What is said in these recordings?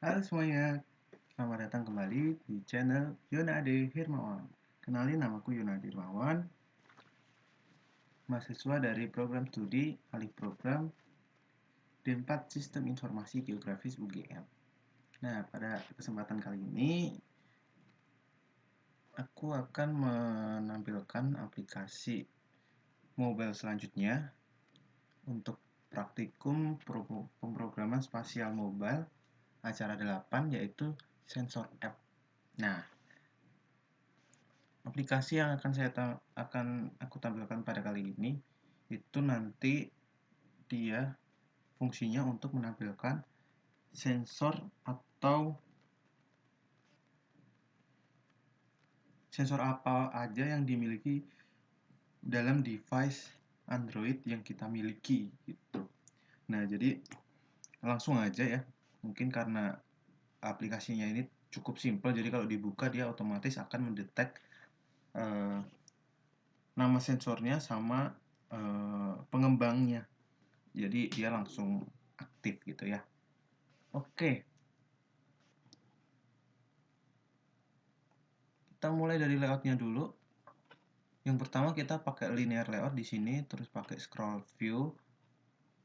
Halo semuanya, selamat datang kembali di channel Yonade Hirmawan. Kenalin, namaku Yonade Hirmawan, mahasiswa dari program studi alih program D4 Sistem Informasi Geografis UGM. Nah, pada kesempatan kali ini aku akan menampilkan aplikasi mobile selanjutnya untuk praktikum pemrograman spasial mobile acara 8, yaitu Sensor App. Nah, aplikasi yang akan aku tampilkan pada kali ini itu nanti dia fungsinya untuk menampilkan sensor atau sensor apa aja yang dimiliki dalam device Android yang kita miliki gitu. Nah, jadi langsung aja ya. Mungkin karena aplikasinya ini cukup simpel, jadi kalau dibuka dia otomatis akan mendetek eh, nama sensornya sama pengembangnya. Jadi dia langsung aktif gitu ya. Oke, kita mulai dari layoutnya dulu. Yang pertama kita pakai linear layout di sini, terus pakai scroll view.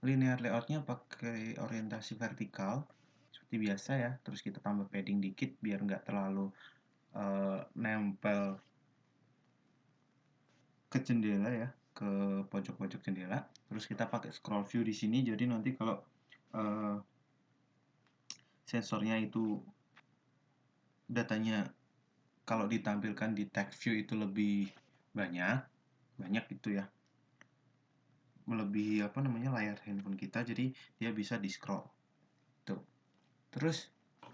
Linear layoutnya pakai orientasi vertikal seperti biasa ya. Terus kita tambah padding dikit biar nggak terlalu nempel ke jendela ya, ke pojok-pojok jendela. Terus kita pakai scroll view di sini. Jadi nanti kalau uh, sensornya itu datanya kalau ditampilkan di text view itu lebih banyak banyak itu ya, melebihi apa namanya layar handphone kita, jadi dia bisa di scroll tuh. Terus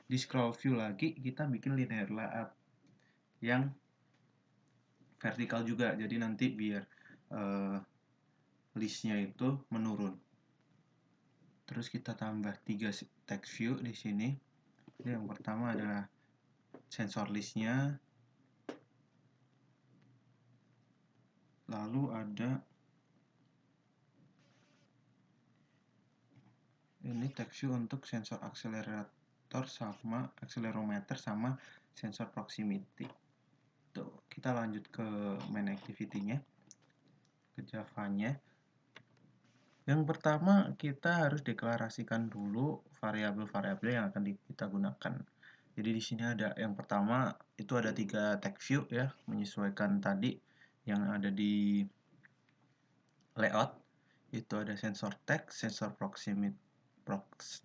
di scroll view lagi kita bikin linear layout yang vertikal juga, jadi nanti biar listnya itu menurun. Terus kita tambah 3 text view di sini. Yang pertama adalah sensor listnya, lalu ada ini text view untuk sensor akselerator sama akselerometer sama sensor proximity. Tuh, kita lanjut ke main activity-nya, ke Java-nya. Yang pertama kita harus deklarasikan dulu variabel-variabel yang akan kita gunakan. Jadi di sini ada yang pertama itu ada 3 text view ya, menyesuaikan tadi yang ada di layout. Itu ada sensor text, sensor proximity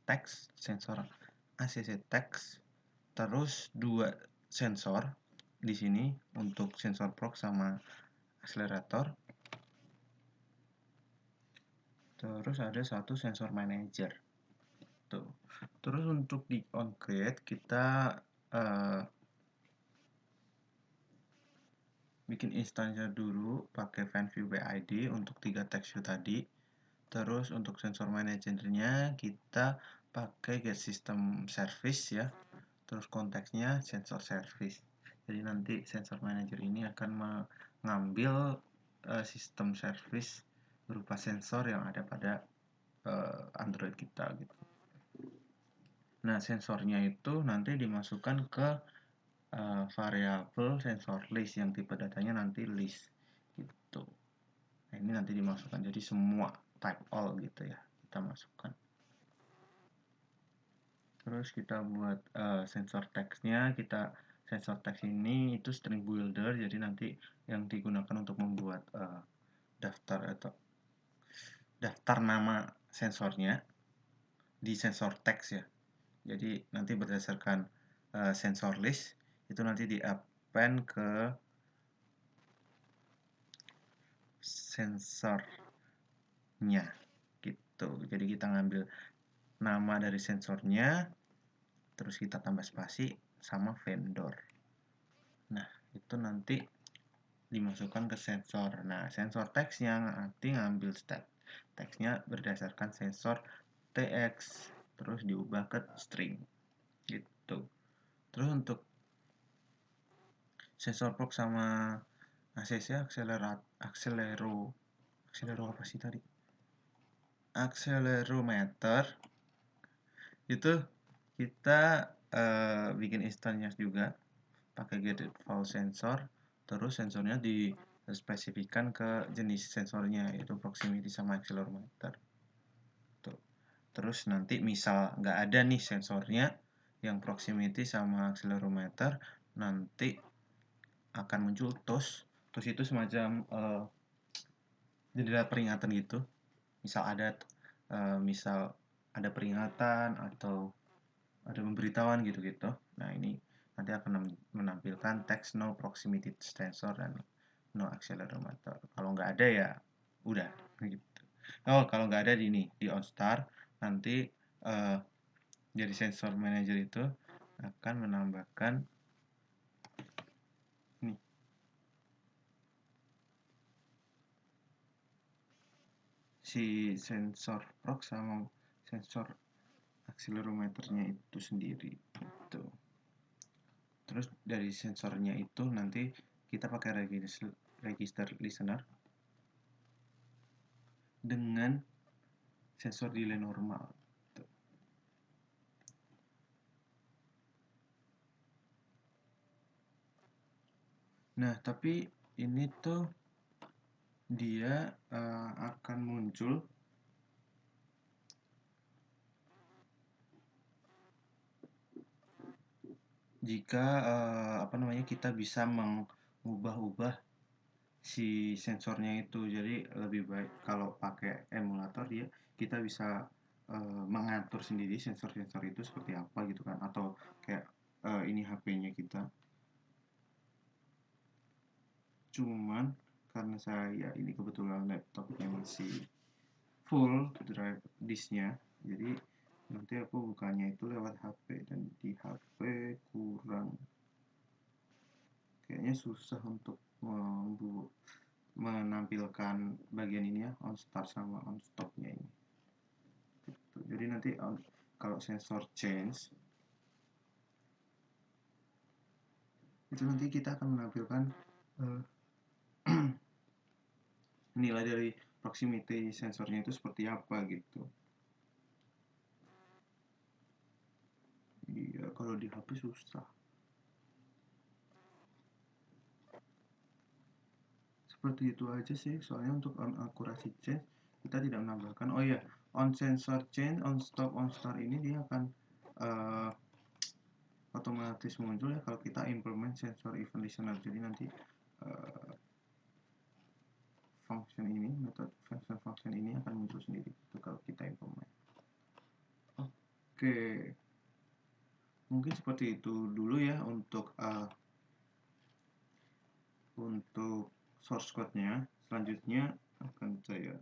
text, sensor ACC text, terus dua sensor di sini untuk sensor prox sama akselerator. Terus ada satu sensor manager. Tuh. Terus untuk di onCreate kita bikin instansinya dulu pakai FanViewBID untuk 3 text view tadi. Terus untuk sensor managernya kita pakai get system service ya. Terus konteksnya sensor service. Jadi nanti sensor manager ini akan mengambil sistem service berupa sensor yang ada pada Android kita gitu. Nah, sensornya itu nanti dimasukkan ke variabel sensor list yang tipe datanya nanti list gitu. Nah, ini nanti dimasukkan jadi semua type all gitu ya, kita masukkan. Terus kita buat sensor textnya, sensor text ini itu string builder, jadi nanti yang digunakan untuk membuat daftar atau daftar nama sensornya di sensor text ya. Jadi nanti berdasarkan sensor list itu nanti di append ke sensornya gitu. Jadi kita ngambil nama dari sensornya, terus kita tambah spasi sama vendor. Nah, itu nanti dimasukkan ke sensor. Nah, sensor teksnya nanti ngambil stat teksnya berdasarkan sensor TX, terus diubah ke string gitu. Terus untuk sensor prox sama ACC akselero apa sih tadi? Akselerometer itu kita bikin instannya juga pakai get default sensor, terus sensornya dispesifikan ke jenis sensornya, yaitu proximity sama accelerometer. Tuh. Terus nanti misal nggak ada nih sensornya yang proximity sama accelerometer, nanti akan muncul TOS. TOS itu semacam jendela peringatan gitu. Misal ada peringatan atau ada pemberitahuan gitu-gitu. Nah, ini nanti akan menampilkan text no proximity sensor dan no accelerometer. Kalau nggak ada ya udah gitu. Oh, kalau nggak ada di OnStar, nanti uh, jadi sensor manager itu akan menambahkan nih si sensor prox sama sensor accelerometernya itu sendiri gitu. Terus dari sensornya itu nanti kita pakai register listener dengan sensor delay normal. Nah, tapi ini tuh dia akan muncul jika kita bisa mengubah-ubah si sensornya itu. Jadi lebih baik kalau pakai emulator kita bisa mengatur sendiri sensor-sensor itu seperti apa gitu kan, atau kayak ini HP-nya kita. Cuman karena saya ini kebetulan laptopnya masih full drive disknya, jadi nanti aku bukanya itu lewat HP, dan di HP kurang, kayaknya susah untuk menampilkan bagian ini ya, on start sama on stopnya ini gitu. Jadi nanti kalau sensor change itu nanti kita akan menampilkan uh, nilai dari proximity sensornya itu seperti apa gitu. Iya, kalau di HP susah. Seperti itu aja sih, soalnya untuk on akurasi change kita tidak menambahkan. Oh iya, on sensor change, on stop, on start ini dia akan uh, otomatis muncul ya kalau kita implement sensor event listener. Jadi nanti uh, metode function ini akan muncul sendiri itu kalau kita implement. Oke, mungkin seperti itu dulu ya untuk source code-nya. Selanjutnya akan saya